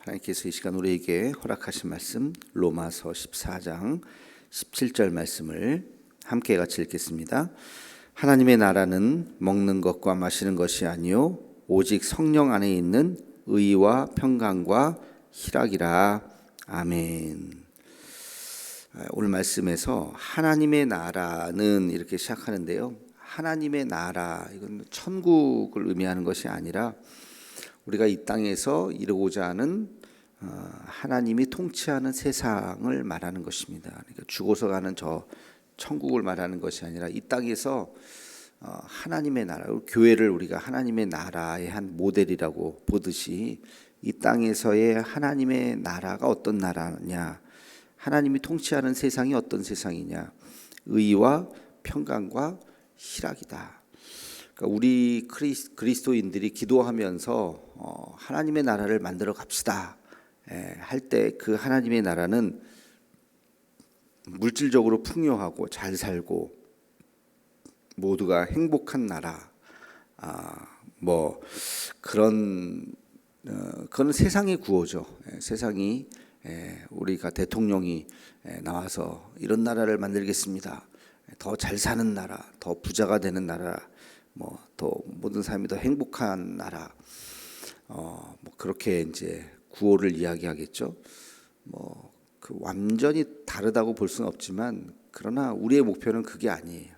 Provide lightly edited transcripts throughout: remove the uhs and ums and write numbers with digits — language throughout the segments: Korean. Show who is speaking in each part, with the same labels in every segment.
Speaker 1: 하나님께서 이 시간 우리에게 허락하신 말씀 로마서 14장 17절 말씀을 함께 같이 읽겠습니다. 하나님의 나라는 먹는 것과 마시는 것이 아니요 오직 성령 안에 있는 의와 평강과 희락이라. 아멘. 오늘 말씀에서 하나님의 나라는 이렇게 시작하는데요. 하나님의 나라, 이건 천국을 의미하는 것이 아니라 우리가 이 땅에서 이루고자 하는 하나님이 통치하는 세상을 말하는 것입니다. 그러니까 죽어서 가는 저 천국을 말하는 것이 아니라 이 땅에서 하나님의 나라, 교회를 우리가 하나님의 나라의 한 모델이라고 보듯이 이 땅에서의 하나님의 나라가 어떤 나라냐, 하나님이 통치하는 세상이 어떤 세상이냐, 의와 평강과 희락이다. 그러니까 우리 그리스도인들이 기도하면서 하나님의 나라를 만들어 갑시다 할 때 그 하나님의 나라는 물질적으로 풍요하고 잘 살고 모두가 행복한 나라, 뭐 그런 세상의 구호죠. 세상이 우리가 대통령이 나와서 이런 나라를 만들겠습니다. 더 잘 사는 나라, 더 부자가 되는 나라, 뭐 더 모든 사람이 더 행복한 나라, 뭐 그렇게 이제 구호를 이야기하겠죠. 뭐 그 완전히 다르다고 볼 수는 없지만 그러나 우리의 목표는 그게 아니에요.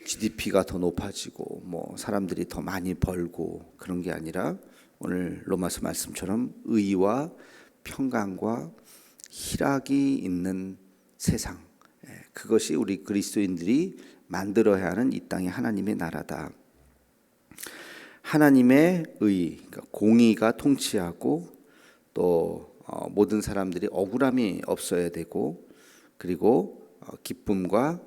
Speaker 1: GDP가 더 높아지고 뭐 사람들이 더 많이 벌고 그런 게 아니라 오늘 로마서 말씀처럼 의와 평강과 희락이 있는 세상, 그것이 우리 그리스도인들이 만들어야 하는 이 땅의 하나님의 나라다. 하나님의 의, 그러니까 공의가 통치하고 또 모든 사람들이 억울함이 없어야 되고 그리고 기쁨과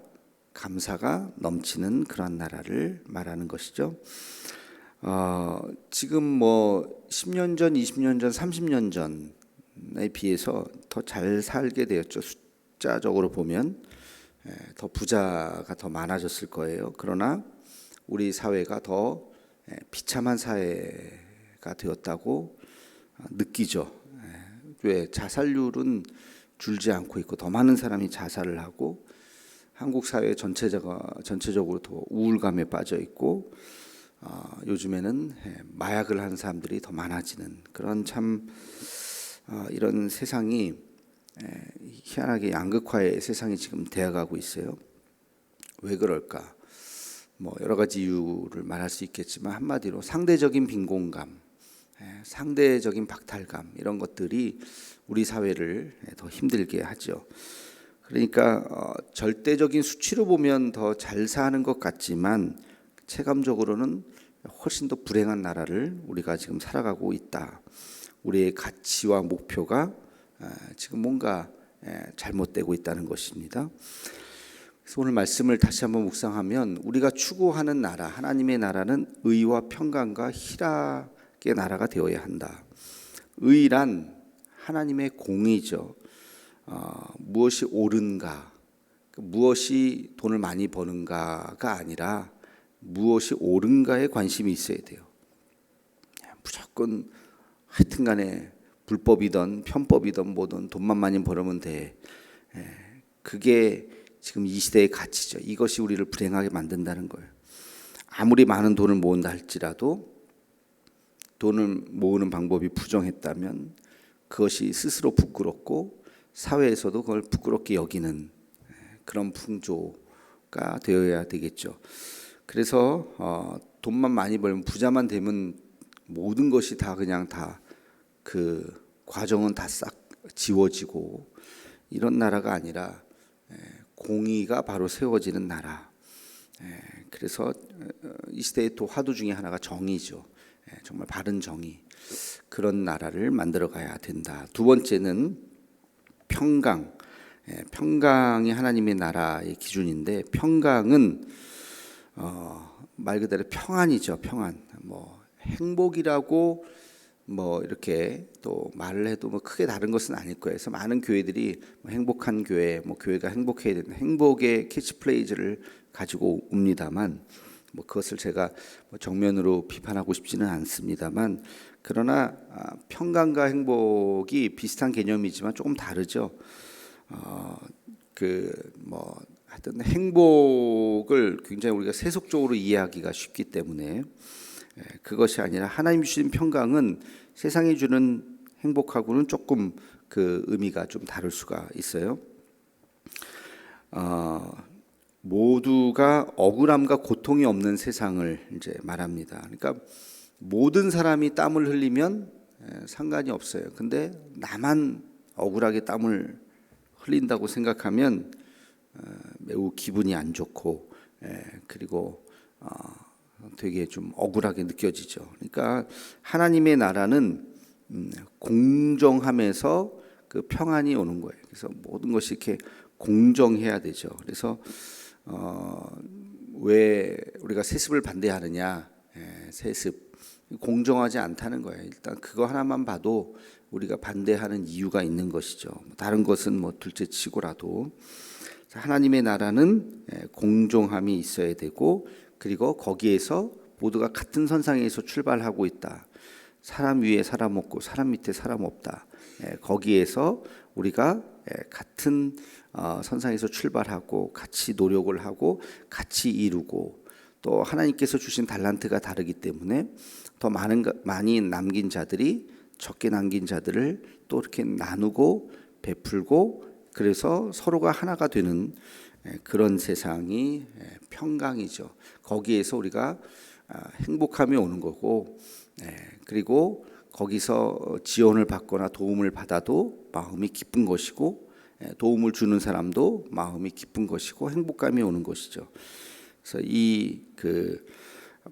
Speaker 1: 감사가 넘치는 그런 나라를 말하는 것이죠. 지금 뭐 10년 전, 20년 전, 30년 전에 비해서 더 잘 살게 되었죠. 숫자적으로 보면 더 부자가 더 많아졌을 거예요. 그러나 우리 사회가 더 비참한 사회가 되었다고 느끼죠. 왜 자살률은 줄지 않고 있고 더 많은 사람이 자살을 하고 한국 사회 전체적으로 더 우울감에 빠져 있고 요즘에는 마약을 하는 사람들이 더 많아지는 그런 참 이런 세상이 희한하게 양극화의 세상이 지금 되어가고 있어요. 왜 그럴까? 뭐 여러 가지 이유를 말할 수 있겠지만 한마디로 상대적인 빈곤감, 상대적인 박탈감, 이런 것들이 우리 사회를 더 힘들게 하죠. 그러니까 절대적인 수치로 보면 더 잘 사는 것 같지만 체감적으로는 훨씬 더 불행한 나라를 우리가 지금 살아가고 있다. 우리의 가치와 목표가 지금 뭔가 잘못되고 있다는 것입니다. 그래서 오늘 말씀을 다시 한번 묵상하면 우리가 추구하는 나라, 하나님의 나라는 의와 평강과 희락의 나라가 되어야 한다. 의란 하나님의 공의죠. 무엇이 옳은가, 무엇이 돈을 많이 버는가가 아니라 무엇이 옳은가에 관심이 있어야 돼요. 무조건 하여튼간에 불법이든 편법이든 뭐든 돈만 많이 벌으면 돼. 그게 지금 이 시대의 가치죠. 이것이 우리를 불행하게 만든다는 거예요. 아무리 많은 돈을 모은다 할지라도 돈을 모으는 방법이 부정했다면 그것이 스스로 부끄럽고 사회에서도 그걸 부끄럽게 여기는 그런 풍조가 되어야 되겠죠. 그래서 돈만 많이 벌면 부자만 되면 모든 것이 다 그냥 다 그 과정은 다 싹 지워지고 이런 나라가 아니라 공의가 바로 세워지는 나라. 그래서 이 시대의 또 화두 중에 하나가 정의죠. 정말 바른 정의, 그런 나라를 만들어 가야 된다. 두 번째는 평강. 평강이 하나님의 나라의 기준인데 평강은 말 그대로 평안이죠. 평안. 뭐 행복이라고 뭐 이렇게 또 말을 해도 뭐 크게 다른 것은 아닐 거예요. 그래서 많은 교회들이 뭐 행복한 교회, 뭐 교회가 행복해야 된다, 행복의 캐치프레이즈를 가지고 옵니다만 뭐 그것을 제가 정면으로 비판하고 싶지는 않습니다만, 그러나 평강과 행복이 비슷한 개념이지만 조금 다르죠. 하여튼 행복을 굉장히 우리가 세속적으로 이해하기가 쉽기 때문에, 그것이 아니라 하나님 주신 평강은 세상이 주는 행복하고는 조금 그 의미가 좀 다를 수가 있어요. 모두가 억울함과 고통이 없는 세상을 이제 말합니다. 그러니까 모든 사람이 땀을 흘리면 상관이 없어요. 근데 나만 억울하게 땀을 흘린다고 생각하면 매우 기분이 안 좋고, 그리고 되게 좀 억울하게 느껴지죠. 그러니까 하나님의 나라는 공정함에서 그 평안이 오는 거예요. 그래서 모든 것이 이렇게 공정해야 되죠. 그래서 왜 우리가 세습을 반대하느냐? 세습 공정하지 않다는 거예요. 일단 그거 하나만 봐도 우리가 반대하는 이유가 있는 것이죠. 다른 것은 뭐 둘째치고라도 하나님의 나라는 공정함이 있어야 되고, 그리고 거기에서 모두가 같은 선상에서 출발하고 있다. 사람 위에 사람 없고 사람 밑에 사람 없다. 거기에서 우리가 같은 선상에서 출발하고 같이 노력을 하고 같이 이루고, 또 하나님께서 주신 달란트가 다르기 때문에 더 많이 남긴 자들이 적게 남긴 자들을 또 이렇게 나누고 베풀고, 그래서 서로가 하나가 되는 그런 세상이 평강이죠. 거기에서 우리가 행복함이 오는 거고, 그리고 거기서 지원을 받거나 도움을 받아도 마음이 기쁜 것이고, 도움을 주는 사람도 마음이 기쁜 것이고 행복감이 오는 것이죠. 그래서 이 그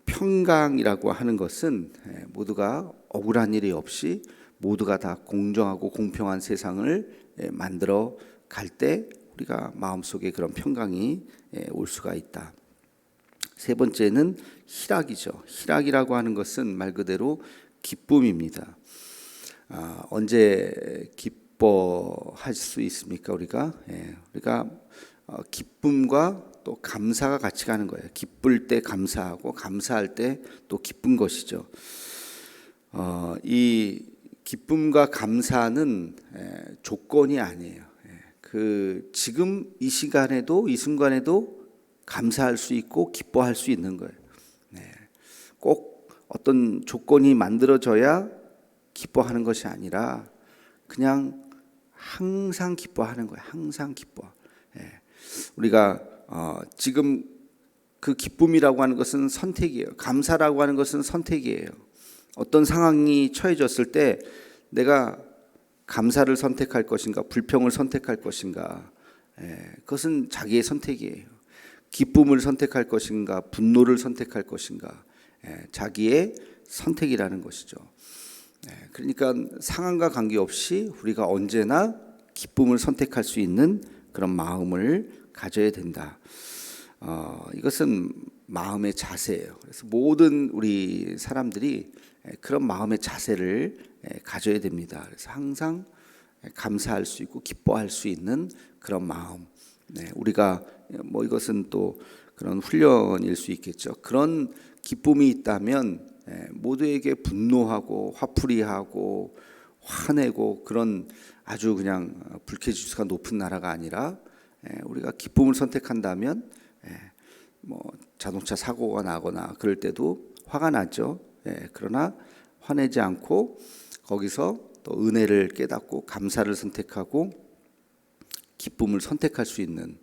Speaker 1: 평강이라고 하는 것은 모두가 억울한 일이 없이 모두가 다 공정하고 공평한 세상을 만들어 갈 때 우리가 마음속에 그런 평강이 올 수가 있다. 세 번째는 희락이죠. 희락이라고 하는 것은 말 그대로 기쁨입니다. 언제 기뻐할 수 있습니까? 우리가 기쁨과 또 감사가 같이 가는 거예요. 기쁠 때 감사하고 감사할 때 또 기쁜 것이죠. 이 기쁨과 감사는 조건이 아니에요. 그 지금 이 시간에도 이 순간에도 감사할 수 있고 기뻐할 수 있는 거예요. 꼭 어떤 조건이 만들어져야 기뻐하는 것이 아니라 그냥 항상 기뻐하는 거예요. 항상 기뻐. 우리가 지금 그 기쁨이라고 하는 것은 선택이에요. 감사라고 하는 것은 선택이에요. 어떤 상황이 처해졌을 때 내가 감사를 선택할 것인가, 불평을 선택할 것인가, 그것은 자기의 선택이에요. 기쁨을 선택할 것인가, 분노를 선택할 것인가, 자기의 선택이라는 것이죠. 그러니까 상황과 관계없이 우리가 언제나 기쁨을 선택할 수 있는 그런 마음을 가져야 된다. 이것은 마음의 자세예요. 그래서 모든 우리 사람들이 그런 마음의 자세를 가져야 됩니다. 그래서 항상 감사할 수 있고 기뻐할 수 있는 그런 마음. 우리가 뭐 이것은 또 그런 훈련일 수 있겠죠. 그런 기쁨이 있다면 모두에게 분노하고 화풀이하고 화내고 그런 아주 그냥 불쾌지수가 높은 나라가 아니라, 우리가 기쁨을 선택한다면 뭐 자동차 사고가 나거나 그럴 때도 화가 나죠. 그러나 화내지 않고 거기서 또 은혜를 깨닫고 감사를 선택하고 기쁨을 선택할 수 있는,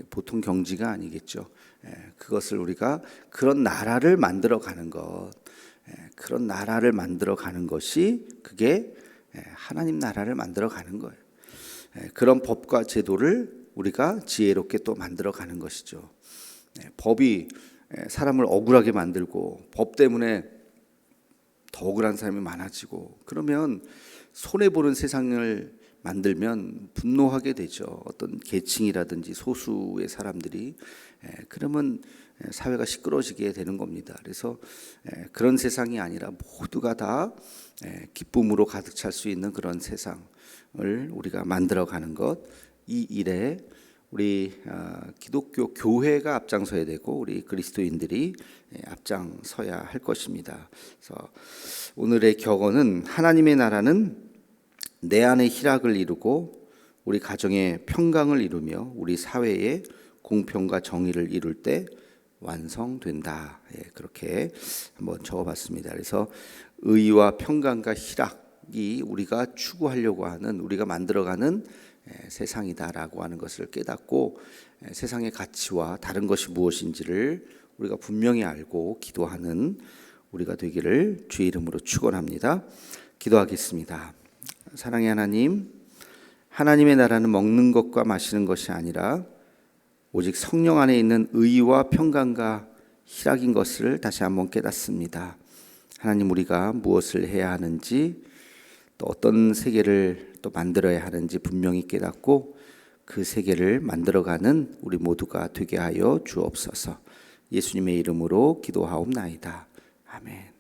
Speaker 1: 보통 경지가 아니겠죠. 그것을 우리가 그런 나라를 만들어 가는 것, 그런 나라를 만들어 가는 것이 그게 하나님 나라를 만들어 가는 거예요. 그런 법과 제도를 우리가 지혜롭게 또 만들어 가는 것이죠. 법이 사람을 억울하게 만들고 법 때문에 더 억울한 사람이 많아지고, 그러면 손해보는 세상을 만들면 분노하게 되죠. 어떤 계층이라든지 소수의 사람들이. 그러면 사회가 시끄러워지게 되는 겁니다. 그래서 그런 세상이 아니라 모두가 다 기쁨으로 가득 찰 수 있는 그런 세상을 우리가 만들어가는 것, 이 일에 우리 기독교 교회가 앞장서야 되고 우리 그리스도인들이 앞장서야 할 것입니다. 그래서 오늘의 격언은 하나님의 나라는 내 안의 희락을 이루고 우리 가정의 평강을 이루며 우리 사회의 공평과 정의를 이룰 때 완성된다. 그렇게 한번 적어봤습니다. 그래서 의와 평강과 희락이 우리가 추구하려고 하는, 우리가 만들어가는 세상이다라고 하는 것을 깨닫고 세상의 가치와 다른 것이 무엇인지를 우리가 분명히 알고 기도하는 우리가 되기를 주의 이름으로 축원합니다. 기도하겠습니다. 사랑의 하나님, 하나님의 나라는 먹는 것과 마시는 것이 아니라 오직 성령 안에 있는 의와 평강과 희락인 것을 다시 한번 깨닫습니다. 하나님, 우리가 무엇을 해야 하는지 또 어떤 세계를 또 만들어야 하는지 분명히 깨닫고 그 세계를 만들어가는 우리 모두가 되게 하여 주옵소서. 예수님의 이름으로 기도하옵나이다. 아멘.